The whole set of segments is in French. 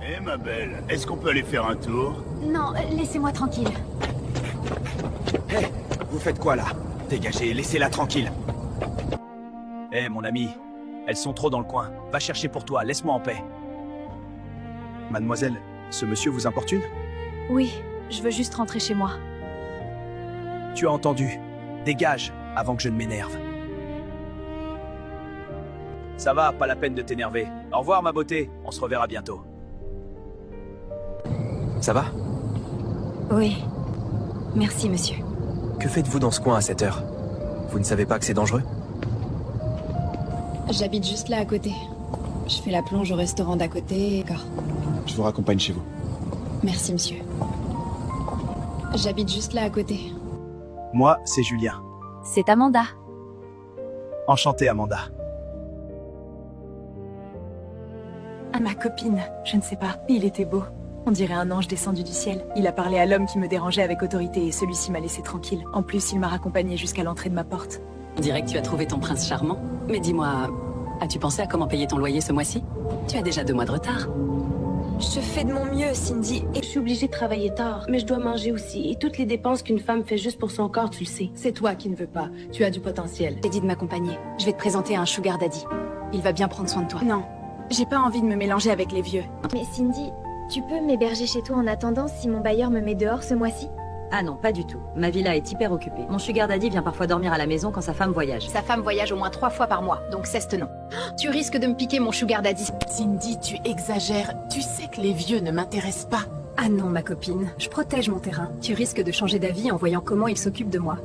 Eh ma belle, est-ce qu'on peut aller faire un tour? Non, laissez-moi tranquille. Hé, vous faites quoi là? Dégagez, laissez-la tranquille. Hé, mon ami, elles sont trop dans le coin. Va chercher pour toi, laisse-moi en paix. Mademoiselle, ce monsieur vous importune? Oui, je veux juste rentrer chez moi. Tu as entendu. Dégage, avant que je ne m'énerve. Ça va, pas la peine de t'énerver. Au revoir, ma beauté, on se reverra bientôt. Ça va? Oui. Merci, monsieur. Que faites-vous dans ce coin à cette heure? Vous ne savez pas que c'est dangereux? J'habite juste là à côté. Je fais la plonge au restaurant d'à côté, d'accord. Je vous raccompagne chez vous. Merci, monsieur. J'habite juste là à côté. Moi, c'est Julien. C'est Amanda. Enchanté, Amanda. À ma copine, je ne sais pas, il était beau. On dirait un ange descendu du ciel. Il a parlé à l'homme qui me dérangeait avec autorité et celui-ci m'a laissé tranquille. En plus, il m'a raccompagné jusqu'à l'entrée de ma porte. On dirait que tu as trouvé ton prince charmant. Mais dis-moi, as-tu pensé à comment payer ton loyer ce mois-ci? Tu as déjà 2 mois de retard. Je fais de mon mieux, Cindy. Et je suis obligée de travailler tard, mais je dois manger aussi. Et toutes les dépenses qu'une femme fait juste pour son corps, tu le sais. C'est toi qui ne veux pas. Tu as du potentiel. J'ai dit de m'accompagner. Je vais te présenter un sugar daddy. Il va bien prendre soin de toi. Non, j'ai pas envie de me mélanger avec les vieux. Mais Cindy, tu peux m'héberger chez toi en attendant si mon bailleur me met dehors ce mois-ci? Ah non, pas du tout. Ma villa est hyper occupée. Mon sugar daddy vient parfois dormir à la maison quand sa femme voyage. Sa femme voyage au moins 3 fois par mois, donc ceste non. Tu risques de me piquer mon sugar daddy. Cindy, tu exagères. Tu sais que les vieux ne m'intéressent pas. Ah non, ma copine, je protège mon terrain. Tu risques de changer d'avis en voyant comment il s'occupe de moi.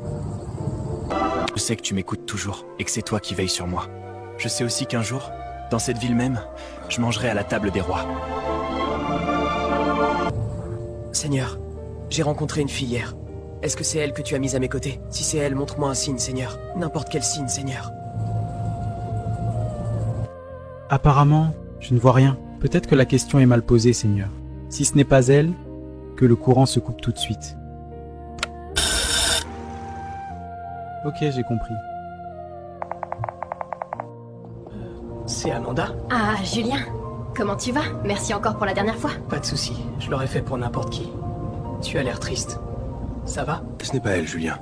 Je sais que tu m'écoutes toujours et que c'est toi qui veilles sur moi. Je sais aussi qu'un jour, dans cette ville même, je mangerai à la table des rois. Seigneur, j'ai rencontré une fille hier. Est-ce que c'est elle que tu as mise à mes côtés? Si c'est elle, montre-moi un signe, Seigneur. N'importe quel signe, Seigneur. Apparemment, je ne vois rien. Peut-être que la question est mal posée, Seigneur. Si ce n'est pas elle, que le courant se coupe tout de suite. Ok, j'ai compris. C'est Amanda? Ah, Julien. Comment tu vas? Merci encore pour la dernière fois. Pas de souci, je l'aurais fait pour n'importe qui. Tu as l'air triste. Ça va? Ce n'est pas elle, Julien.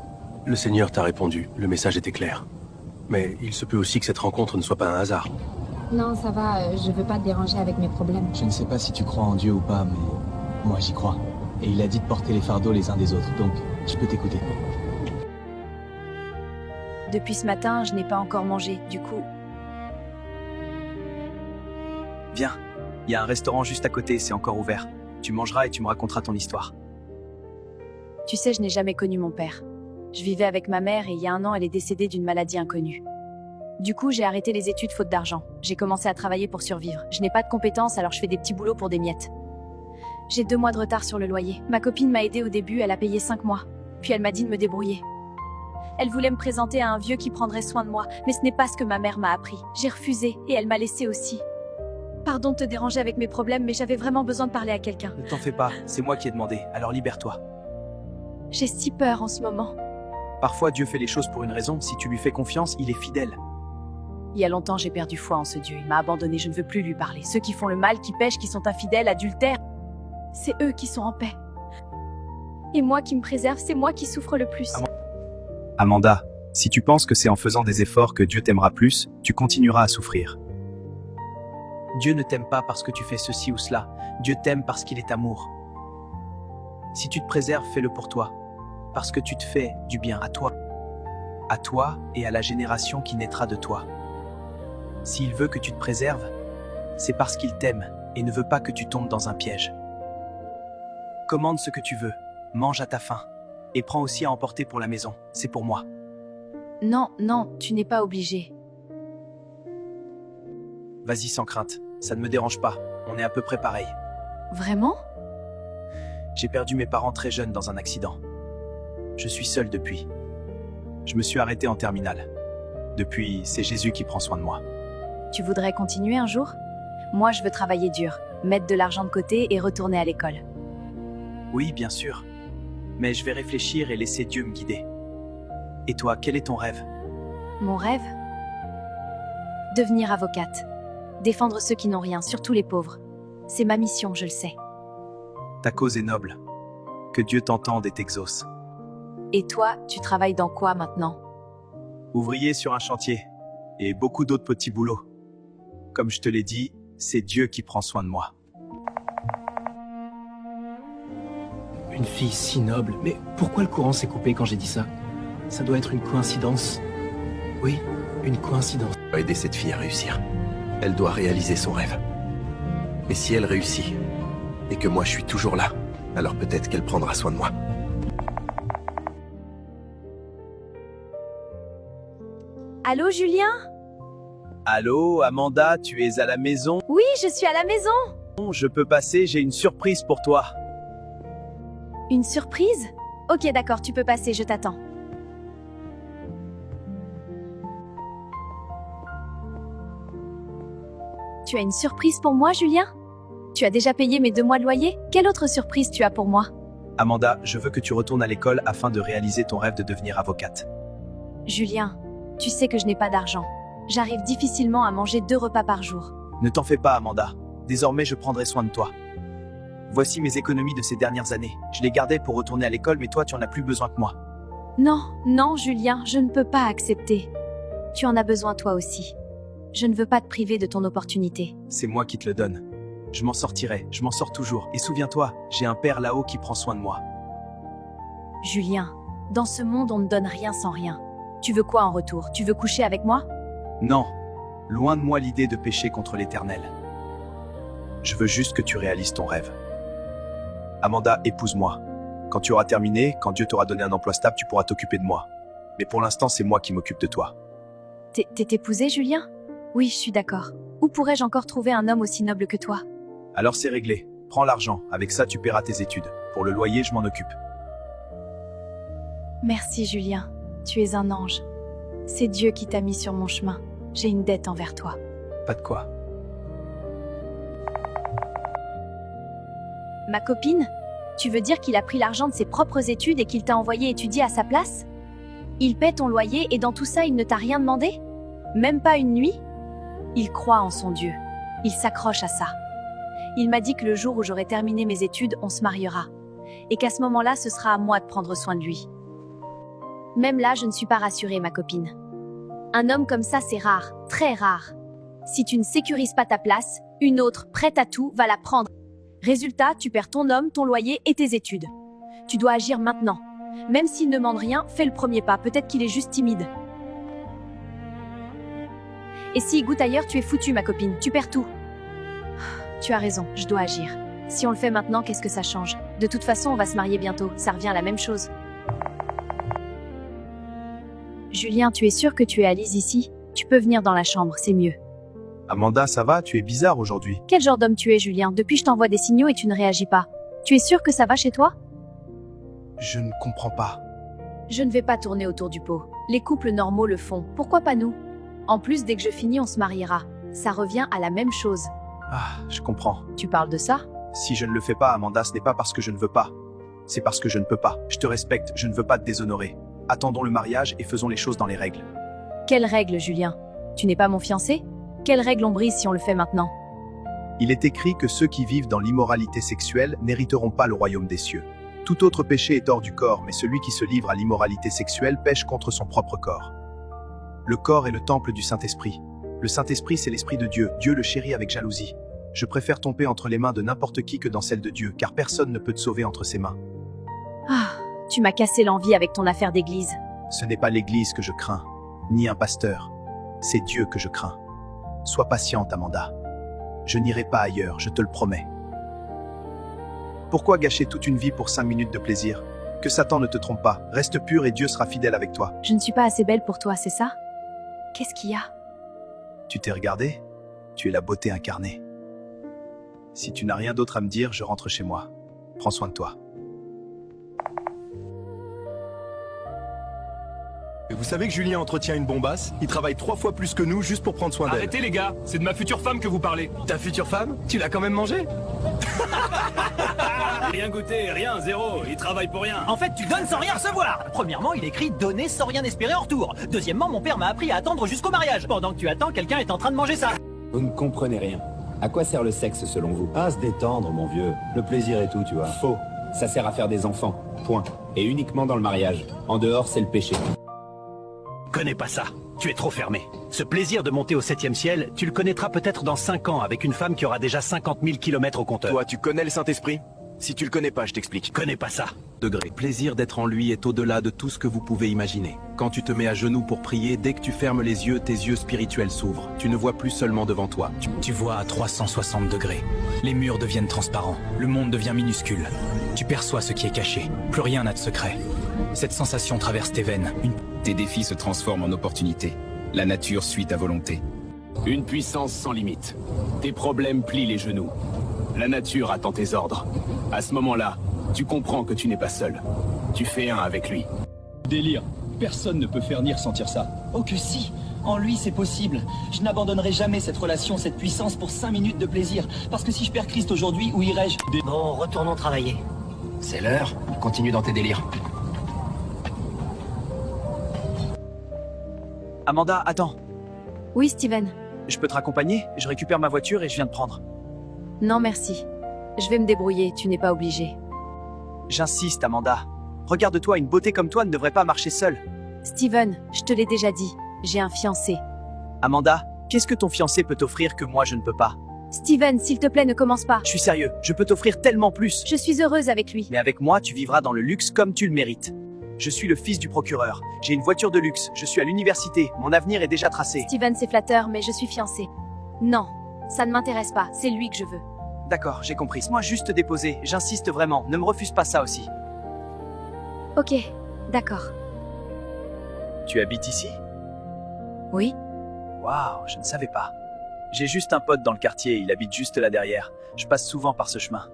Le Seigneur t'a répondu, le message était clair. Mais il se peut aussi que cette rencontre ne soit pas un hasard. Non, ça va, je veux pas te déranger avec mes problèmes. Je ne sais pas si tu crois en Dieu ou pas, mais moi j'y crois. Et il a dit de porter les fardeaux les uns des autres, donc je peux t'écouter. Depuis ce matin, je n'ai pas encore mangé, du coup... Viens, il y a un restaurant juste à côté, c'est encore ouvert. Tu mangeras et tu me raconteras ton histoire. Tu sais, je n'ai jamais connu mon père. Je vivais avec ma mère et il y a 1 an, elle est décédée d'une maladie inconnue. Du coup, j'ai arrêté les études faute d'argent. J'ai commencé à travailler pour survivre. Je n'ai pas de compétences, alors je fais des petits boulots pour des miettes. J'ai 2 mois de retard sur le loyer. Ma copine m'a aidée au début, elle a payé 5 mois. Puis elle m'a dit de me débrouiller. Elle voulait me présenter à un vieux qui prendrait soin de moi, mais ce n'est pas ce que ma mère m'a appris. J'ai refusé et elle m'a laissé aussi. Pardon de te déranger avec mes problèmes, mais j'avais vraiment besoin de parler à quelqu'un. Ne t'en fais pas, c'est moi qui ai demandé, alors libère-toi. J'ai si peur en ce moment. Parfois, Dieu fait les choses pour une raison. Si tu lui fais confiance, il est fidèle. Il y a longtemps, j'ai perdu foi en ce Dieu. Il m'a abandonné, je ne veux plus lui parler. Ceux qui font le mal, qui pêchent, qui sont infidèles, adultères, c'est eux qui sont en paix. Et moi qui me préserve, c'est moi qui souffre le plus. Amanda, si tu penses que c'est en faisant des efforts que Dieu t'aimera plus, tu continueras à souffrir. Dieu ne t'aime pas parce que tu fais ceci ou cela. Dieu t'aime parce qu'il est amour. Si tu te préserves, fais-le pour toi. Parce que tu te fais du bien à toi. À toi et à la génération qui naîtra de toi. S'il veut que tu te préserves, c'est parce qu'il t'aime et ne veut pas que tu tombes dans un piège. Commande ce que tu veux, mange à ta faim, et prends aussi à emporter pour la maison, c'est pour moi. Non, non, tu n'es pas obligé. Vas-y sans crainte, ça ne me dérange pas, on est à peu près pareil. Vraiment? J'ai perdu mes parents très jeunes dans un accident. Je suis seul depuis. Je me suis arrêté en terminale. Depuis, c'est Jésus qui prend soin de moi. Tu voudrais continuer un jour? Moi, je veux travailler dur, mettre de l'argent de côté et retourner à l'école. Oui, bien sûr. Mais je vais réfléchir et laisser Dieu me guider. Et toi, quel est ton rêve? Mon rêve? Devenir avocate. Défendre ceux qui n'ont rien, surtout les pauvres. C'est ma mission, je le sais. Ta cause est noble. Que Dieu t'entende et t'exauce. Et toi, tu travailles dans quoi maintenant? Ouvrier sur un chantier. Et beaucoup d'autres petits boulots. Comme je te l'ai dit, c'est Dieu qui prend soin de moi. Une fille si noble. Mais pourquoi le courant s'est coupé quand j'ai dit ça? Ça doit être une coïncidence. Oui, une coïncidence. On va aider cette fille à réussir. Elle doit réaliser son rêve. Et si elle réussit, et que moi je suis toujours là, alors peut-être qu'elle prendra soin de moi. Allô, Julien? Allô, Amanda, tu es à la maison? Oui, je suis à la maison. Je peux passer, j'ai une surprise pour toi. Une surprise? Ok, d'accord, tu peux passer, je t'attends. Tu as une surprise pour moi, Julien? Tu as déjà payé mes 2 mois de loyer? Quelle autre surprise tu as pour moi? Amanda, je veux que tu retournes à l'école afin de réaliser ton rêve de devenir avocate. Julien, tu sais que je n'ai pas d'argent. J'arrive difficilement à manger 2 repas par jour. Ne t'en fais pas, Amanda. Désormais, je prendrai soin de toi. Voici mes économies de ces dernières années. Je les gardais pour retourner à l'école, mais toi, tu en as plus besoin que moi. Non, non, Julien, je ne peux pas accepter. Tu en as besoin toi aussi. Je ne veux pas te priver de ton opportunité. C'est moi qui te le donne. Je m'en sortirai, je m'en sors toujours. Et souviens-toi, j'ai un père là-haut qui prend soin de moi. Julien, dans ce monde, on ne donne rien sans rien. Tu veux quoi en retour? Tu veux coucher avec moi? Non, loin de moi l'idée de pécher contre l'Éternel. Je veux juste que tu réalises ton rêve. Amanda, épouse-moi. Quand tu auras terminé, quand Dieu t'aura donné un emploi stable, tu pourras t'occuper de moi. Mais pour l'instant, c'est moi qui m'occupe de toi. T'es épousé, Julien? Oui, je suis d'accord. Où pourrais-je encore trouver un homme aussi noble que toi? Alors c'est réglé. Prends l'argent. Avec ça, tu paieras tes études. Pour le loyer, je m'en occupe. Merci, Julien. Tu es un ange. C'est Dieu qui t'a mis sur mon chemin. J'ai une dette envers toi. Pas de quoi. Ma copine? Tu veux dire qu'il a pris l'argent de ses propres études et qu'il t'a envoyé étudier à sa place? Il paie ton loyer et dans tout ça, il ne t'a rien demandé? Même pas une nuit? Il croit en son Dieu. Il s'accroche à ça. Il m'a dit que le jour où j'aurai terminé mes études, on se mariera. Et qu'à ce moment-là, ce sera à moi de prendre soin de lui. Même là, je ne suis pas rassurée, ma copine. Un homme comme ça, c'est rare, très rare. Si tu ne sécurises pas ta place, une autre, prête à tout, va la prendre. Résultat, tu perds ton homme, ton loyer et tes études. Tu dois agir maintenant. Même s'il ne demande rien, fais le premier pas, peut-être qu'il est juste timide. Et s'il goûte ailleurs, tu es foutue, ma copine, tu perds tout. Tu as raison, je dois agir. Si on le fait maintenant, qu'est-ce que ça change? De toute façon, on va se marier bientôt, ça revient à la même chose. Julien, tu es sûr que tu es Alice ici? Tu peux venir dans la chambre, c'est mieux. Amanda, ça va? Tu es bizarre aujourd'hui. Quel genre d'homme tu es, Julien? Depuis, je t'envoie des signaux et tu ne réagis pas. Tu es sûr que ça va chez toi? Je ne comprends pas. Je ne vais pas tourner autour du pot. Les couples normaux le font, pourquoi pas nous? En plus, dès que je finis, on se mariera. Ça revient à la même chose. Ah, je comprends. Tu parles de ça? Si je ne le fais pas, Amanda, ce n'est pas parce que je ne veux pas. C'est parce que je ne peux pas. Je te respecte, je ne veux pas te déshonorer. Attendons le mariage et faisons les choses dans les règles. Quelles règles, Julien? Tu n'es pas mon fiancé? Quelles règles on brise si on le fait maintenant? Il est écrit que ceux qui vivent dans l'immoralité sexuelle n'hériteront pas le royaume des cieux. Tout autre péché est hors du corps, mais celui qui se livre à l'immoralité sexuelle pêche contre son propre corps. Le corps est le temple du Saint-Esprit. Le Saint-Esprit, c'est l'Esprit de Dieu. Dieu le chérit avec jalousie. Je préfère tomber entre les mains de n'importe qui que dans celles de Dieu, car personne ne peut te sauver entre ses mains. Ah, tu m'as cassé l'envie avec ton affaire d'église. Ce n'est pas l'église que je crains, ni un pasteur. C'est Dieu que je crains. Sois patiente, Amanda. Je n'irai pas ailleurs, je te le promets. Pourquoi gâcher toute une vie pour 5 minutes de plaisir? Que Satan ne te trompe pas. Reste pur et Dieu sera fidèle avec toi. Je ne suis pas assez belle pour toi, c'est ça? Qu'est-ce qu'il y a? Tu t'es regardée? Tu es la beauté incarnée. Si tu n'as rien d'autre à me dire, je rentre chez moi. Prends soin de toi. Vous savez que Julien entretient une bombasse? Il travaille 3 fois plus que nous juste pour prendre soin d'elle. Arrêtez les gars, c'est de ma future femme que vous parlez. Ta future femme? Tu l'as quand même mangée? Rien goûté, rien, zéro, il travaille pour rien. En fait, tu donnes sans rien recevoir. Premièrement, il écrit donner sans rien espérer en retour. Deuxièmement, mon père m'a appris à attendre jusqu'au mariage. Pendant que tu attends, quelqu'un est en train de manger ça. Vous ne comprenez rien. À quoi sert le sexe selon vous? À se détendre, mon vieux. Le plaisir et tout, tu vois. Faux. Ça sert à faire des enfants. Point. Et uniquement dans le mariage. En dehors, c'est le péché. Connais pas ça. Tu es trop fermé. Ce plaisir de monter au 7e ciel, tu le connaîtras peut-être dans 5 ans avec une femme qui aura déjà 50 000 kilomètres au compteur. Toi, tu connais le Saint-Esprit? Si tu le connais pas, je t'explique. Connais pas ça. Degré. Plaisir d'être en lui est au-delà de tout ce que vous pouvez imaginer. Quand tu te mets à genoux pour prier, dès que tu fermes les yeux, tes yeux spirituels s'ouvrent. Tu ne vois plus seulement devant toi. Tu vois à 360 degrés. Les murs deviennent transparents. Le monde devient minuscule. Tu perçois ce qui est caché. Plus rien n'a de secret. Cette sensation traverse tes veines. Tes défis se transforment en opportunités. La nature suit ta volonté. Une puissance sans limite. Tes problèmes plient les genoux. La nature attend tes ordres. À ce moment-là, tu comprends que tu n'es pas seul. Tu fais un avec lui. Délire. Personne ne peut faire ni ressentir ça. Oh que si. En lui, c'est possible. Je n'abandonnerai jamais cette relation, cette puissance pour 5 minutes de plaisir. Parce que si je perds Christ aujourd'hui, où irai-je? Bon, retournons travailler. C'est l'heure. Continue dans tes délires. Amanda, attends. Oui, Steven. Je peux te raccompagner? Je récupère ma voiture et je viens de prendre. Non, merci. Je vais me débrouiller, tu n'es pas obligé. J'insiste, Amanda. Regarde-toi, une beauté comme toi ne devrait pas marcher seule. Steven, je te l'ai déjà dit, j'ai un fiancé. Amanda, qu'est-ce que ton fiancé peut t'offrir que moi je ne peux pas? Steven, s'il te plaît, ne commence pas. Je suis sérieux, je peux t'offrir tellement plus. Je suis heureuse avec lui. Mais avec moi, tu vivras dans le luxe comme tu le mérites. Je suis le fils du procureur. J'ai une voiture de luxe. Je suis à l'université. Mon avenir est déjà tracé. Steven, c'est flatteur, mais je suis fiancée. Non, ça ne m'intéresse pas. C'est lui que je veux. D'accord, j'ai compris. Moi juste te déposer. J'insiste vraiment. Ne me refuse pas ça aussi. Ok, d'accord. Tu habites ici? Oui. Waouh, je ne savais pas. J'ai juste un pote dans le quartier. Il habite juste là derrière. Je passe souvent par ce chemin.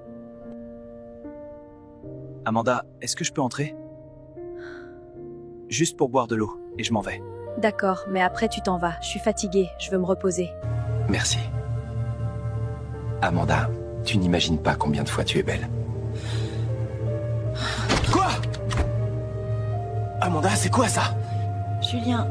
Amanda, est-ce que je peux entrer? Juste pour boire de l'eau, et je m'en vais. D'accord, mais après tu t'en vas. Je suis fatiguée, je veux me reposer. Merci. Amanda, tu n'imagines pas combien de fois tu es belle. Quoi? Amanda, c'est quoi ça? Julien,